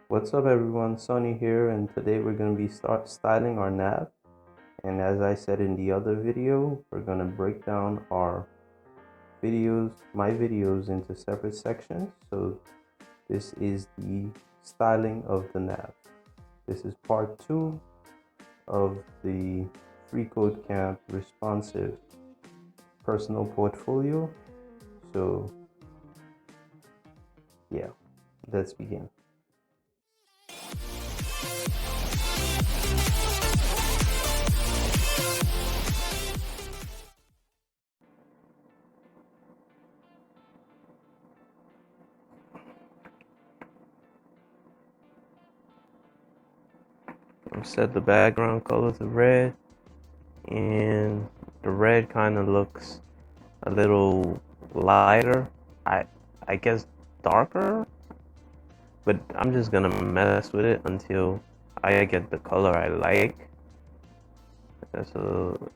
What's up everyone, Sonny here, and today we're going to be styling our nav. And as I said in the other video, we're going to break down our my videos into separate sections. So this is the styling of the nav. This is part 2 of the freeCodeCamp responsive personal portfolio. So yeah, let's begin. I'll set the background color to red, and the red kind of looks a little lighter. I guess darker, but I'm just gonna mess with it until I get the color I like. So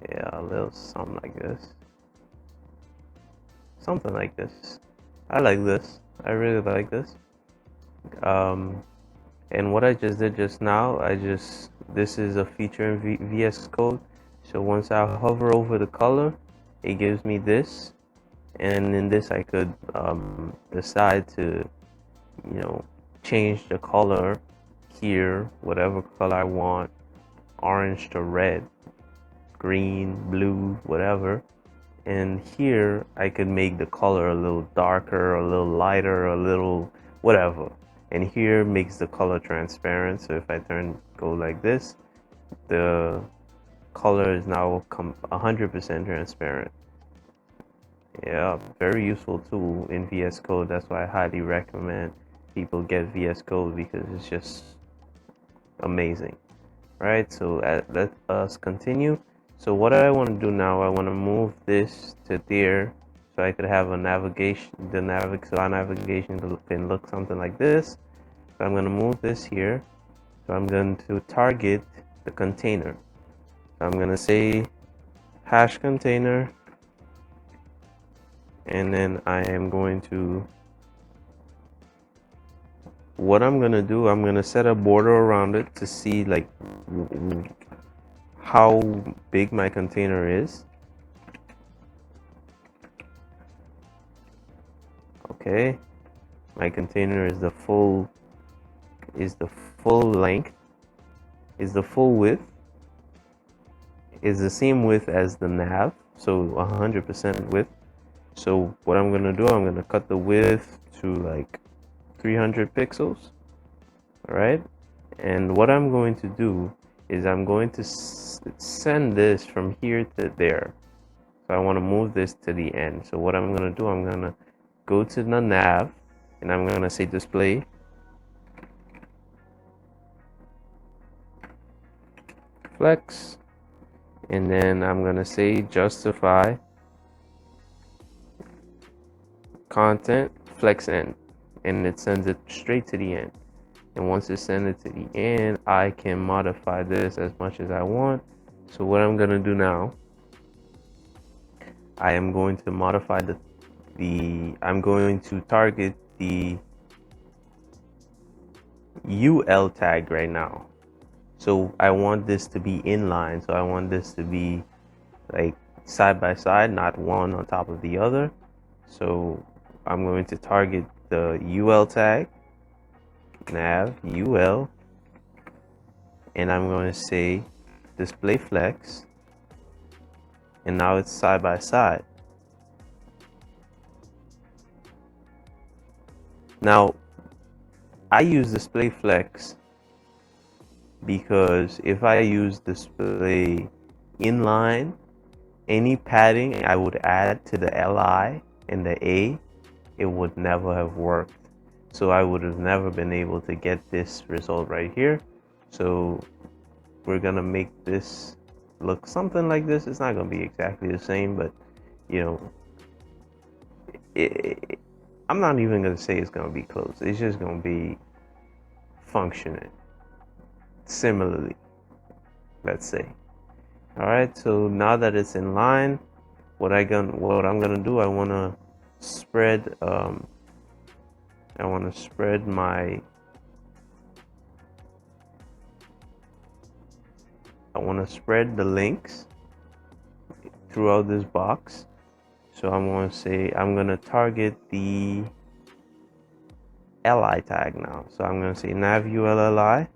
yeah, a little something like this. Something like this. I like this. I really like this. And what I just did just now, this is a feature in VS Code. So once I hover over the color, it gives me this, and in this I could decide to, change the color here, whatever color I want, orange to red, green, blue, whatever. And here I could make the color a little darker, a little lighter, a little whatever. And here makes the color transparent. So if I go like this, the color is now 100% transparent. Yeah, very useful tool in VS Code. That's why I highly recommend people get VS Code, because it's just amazing. Right, so let us continue. So what I want to do now, I want to move this to there, so I could have a navigation. So our navigation can look something like this. So I'm going to move this here. So I'm going to target the container. So I'm going to say hash container, and then I am going to, what I'm going to do, I'm going to set a border around it to see like how big my container is. Okay, my container is the full length, is the full width, is the same width as the nav, so 100% width. So what I'm gonna do, I'm gonna cut the width to like 300 pixels. All right, and what I'm going to do is I'm going to send this from here to there. So I want to move this to the end. So what I'm going to do, I'm going to go to the nav, and I'm going to say display flex, and then I'm going to say justify content flex end, and it sends it straight to the end. And once it sends it to the end, I can modify this as much as I want. So what I'm going to do now, I am going to modify I'm going to target the UL tag right now. So I want this to be inline. So I want this to be like side by side, not one on top of the other. So I'm going to target the UL tag, nav UL, and I'm going to say display flex, and now it's side by side. Now I use display flex because if I use display inline, any padding I would add to the LI and the A, it would never have worked. So I would have never been able to get this result right here. So we're gonna make this look something like this. It's not gonna be exactly the same, but I'm not even gonna say it's gonna be close. It's just gonna be functioning similarly, let's say. All right, so now that it's in line, what I'm gonna do, I want to spread my I want to spread the links throughout this box. So I'm going to say I'm going to target the li tag now. So I'm going to say nav ulli,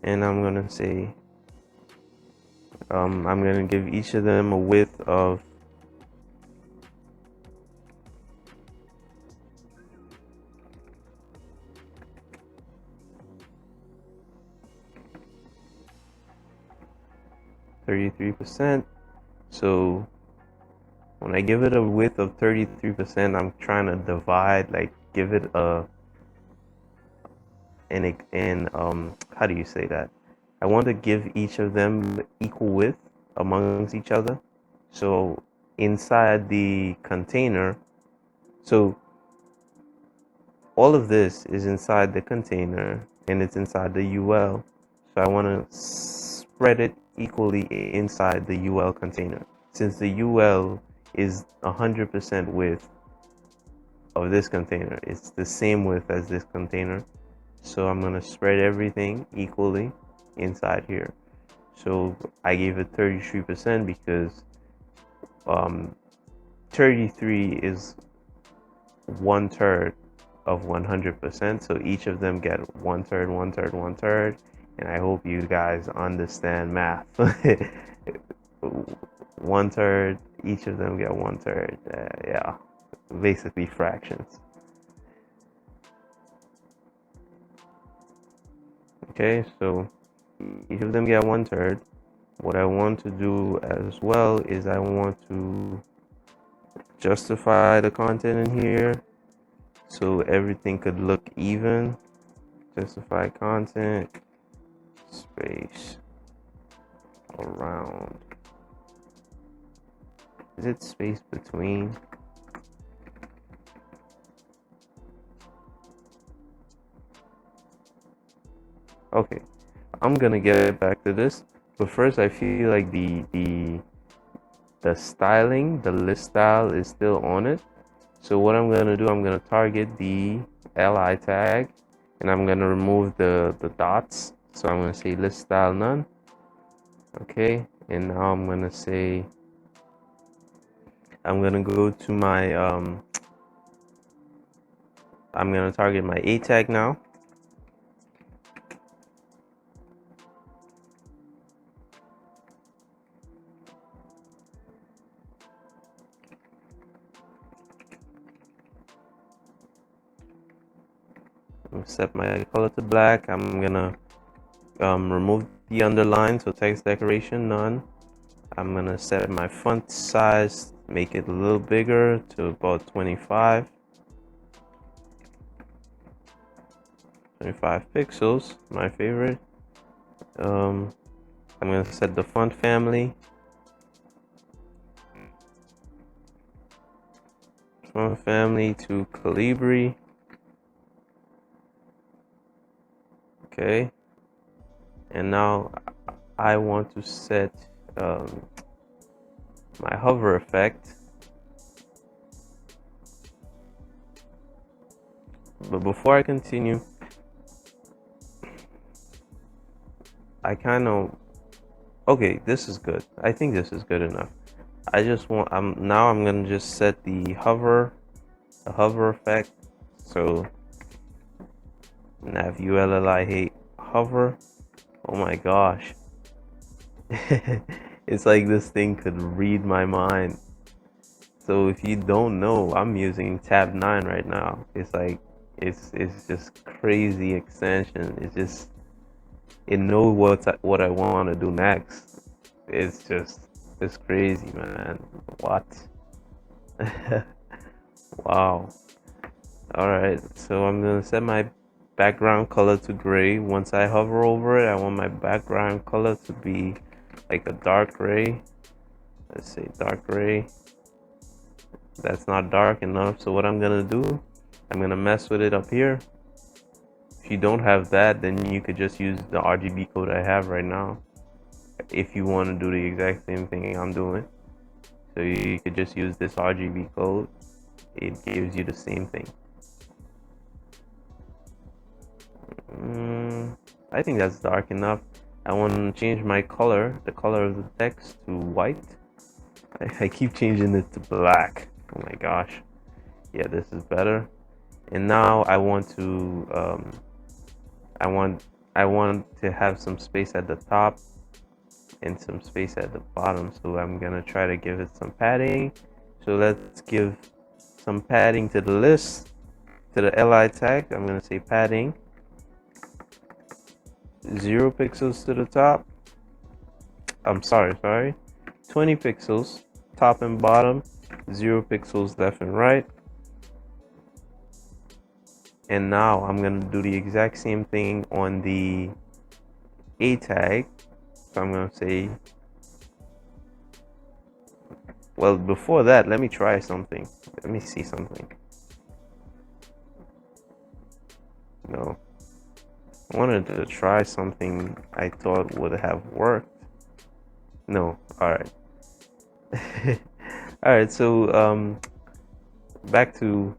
and I'm going to say I'm going to give each of them a width of 33%. So when I give it a width of 33%, I'm trying to divide, like give it a how do you say that? I want to give each of them equal width amongst each other. So inside the container, so all of this is inside the container and it's inside the UL. So I want to spread it equally inside the UL container. Since the UL is 100% width of this container, it's the same width as this container. So I'm going to spread everything equally inside here. So I gave it 33% because 33 is 1/3 of 100%. So each of them get 1/3, 1/3, 1/3. And I hope you guys understand math. 1/3, each of them get 1/3. Yeah, basically fractions. Okay, so each of them get 1/3. What I want to do as well is I want to justify the content in here so everything could look even. Justify content, space, around. Is it space between? Okay, I'm gonna get back to this, but first I feel like the styling, the list style is still on it. So what I'm gonna do, I'm gonna target the li tag, and I'm gonna remove the dots. So I'm gonna say list style none. Okay, and now I'm gonna say I'm gonna go to my I'm gonna target my a tag now. Set my color to black. I'm gonna remove the underline, so text decoration none. I'm gonna set my font size, make it a little bigger to about 25 pixels, my favorite. I'm gonna set the font family, to Calibri. Okay, and now I want to set my hover effect. But before I continue, I kind of, okay, this is good. I think this is good enough. I just want, I'm gonna just set the hover effect. So Nav ulli hover. Oh my gosh. It's like this thing could read my mind. So if you don't know, I'm using tab 9 right now. It's like it's just crazy extension. It knows what I want to do next. It's crazy, man. What? Wow. All right, so I'm gonna set my background color to gray. Once I hover over it, I want my background color to be like a dark gray. Let's say dark gray. That's not dark enough, so what I'm gonna do, I'm gonna mess with it up here. If you don't have that, then you could just use the RGB code I have right now if you want to do the exact same thing I'm doing. So you could just use this RGB code. It gives you the same thing. I think that's dark enough. I want to change my color, the color of the text, to white. I keep changing it to black. Oh my gosh. Yeah, this is better. And now I want to I want I want to have some space at the top and some space at the bottom. So I'm gonna try to give it some padding. So let's give some padding to the list, to the li tag. I'm gonna say padding 0 pixels to the top. I'm sorry, 20 pixels top and bottom, 0 pixels left and right. And now I'm gonna do the exact same thing on the a tag. So I'm gonna say, well, before that, let me try something. Let me see something. No, I wanted to try something I thought would have worked. No, all right. All right, so back to,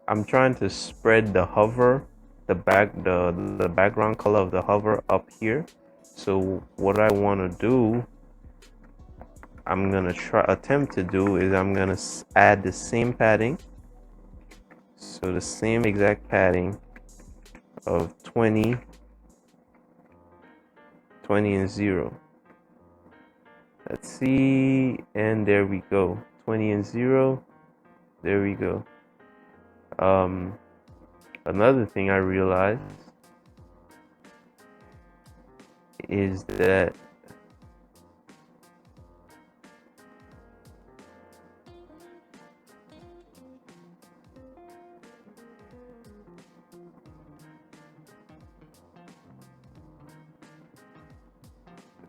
I'm trying to spread the hover, the background color of the hover up here. So what I want to do, I'm gonna attempt to do is I'm gonna add the same padding. So the same exact padding of 20, 20 and 0. Let's see, and there we go. 20 and 0. There we go. Another thing I realized is that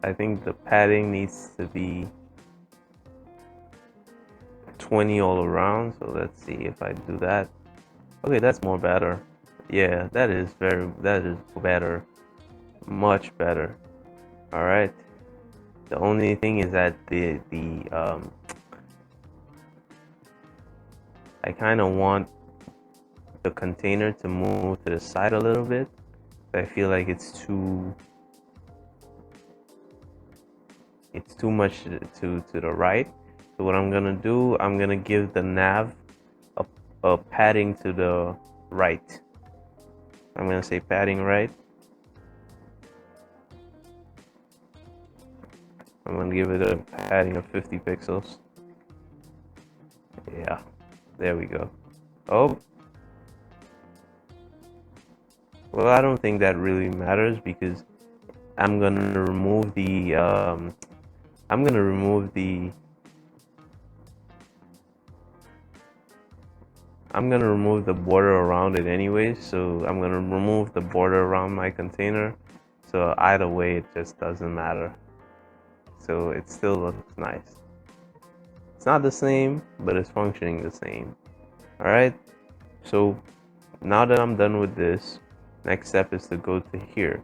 I think the padding needs to be 20 all around. So let's see if I do that. Okay, that's more better. Yeah, that is better. Much better. All right. The only thing is that I kind of want the container to move to the side a little bit. I feel like it's too much to the right. So what I'm gonna do, I'm gonna give the nav a padding to the right. I'm gonna say padding right. I'm gonna give it a padding of 50 pixels. Yeah, there we go. Oh, well, I don't think that really matters because I'm gonna remove the I'm gonna remove the border around it anyways, so I'm gonna remove the border around my container. So either way, it just doesn't matter. So it still looks nice. It's not the same, but it's functioning the same. All right. So now that I'm done with this, next step is to go to here.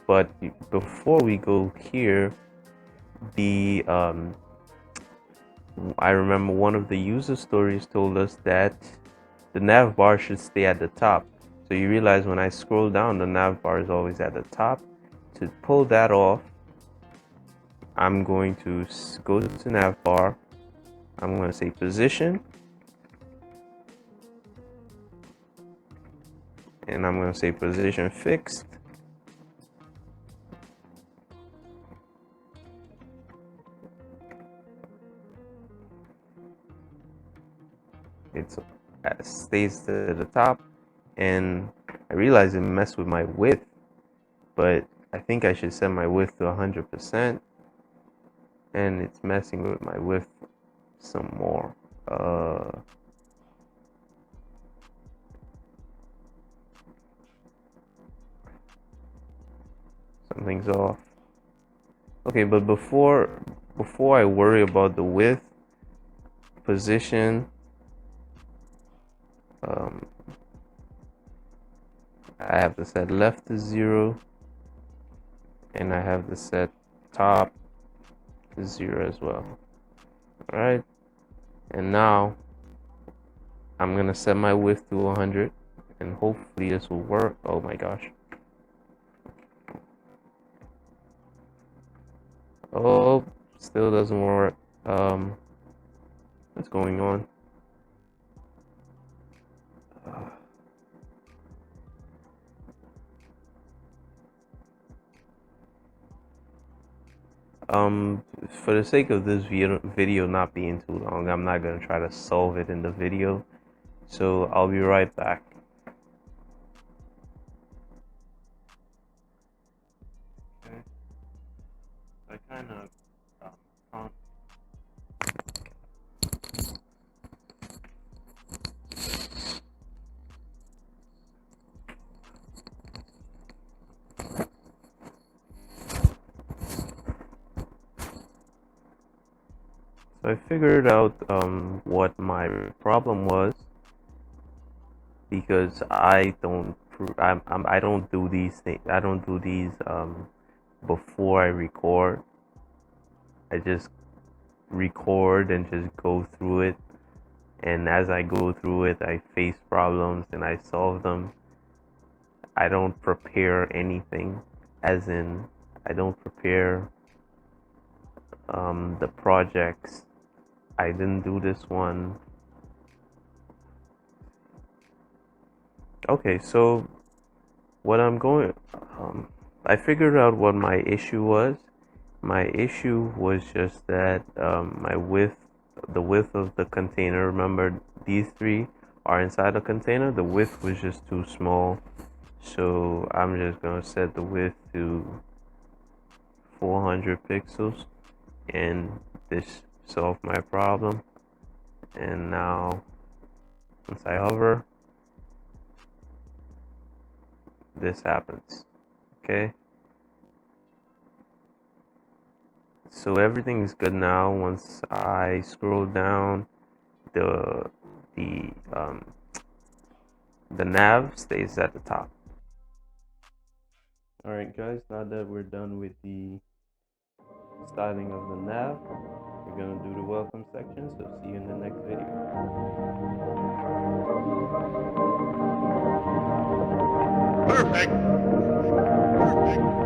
But before we go here, I remember one of the user stories told us that the nav bar should stay at the top. So you realize when I scroll down, the nav bar is always at the top. To pull that off, I'm going to go to nav bar. I'm going to say position. And I'm going to say position fixed. It stays to the top. And I realize it messed with my width, but I think I should set my width to 100%. And it's messing with my width some more. Something's off. Okay, but before I worry about the width, position, I have to set left to 0, and I have to set top to 0 as well. All right, and now I'm gonna set my width to 100, and hopefully this will work. Oh my gosh. Oh, still doesn't work. What's going on? For the sake of this video not being too long, I'm not gonna try to solve it in the video. So I'll be right back. Okay. I kind of found. So I figured out what my problem was, because I don't do these things. I don't do these before I record. I just record and just go through it, and as I go through it, I face problems and I solve them. I don't prepare anything, as in I don't prepare the projects. I didn't do this one. Okay, so what I'm going, I figured out what my issue was. My issue was just that the width of the container. Remember, these three are inside the container. The width was just too small, so I'm just gonna set the width to 400 pixels, and this solved my problem. And now, once I hover, this happens. Okay. So everything is good now. Once I scroll down, the the um, the nav stays at the top. All right, guys. Now that we're done with the styling of the nav, we're gonna do the welcome section. So see you in the next video. Perfect. Perfect.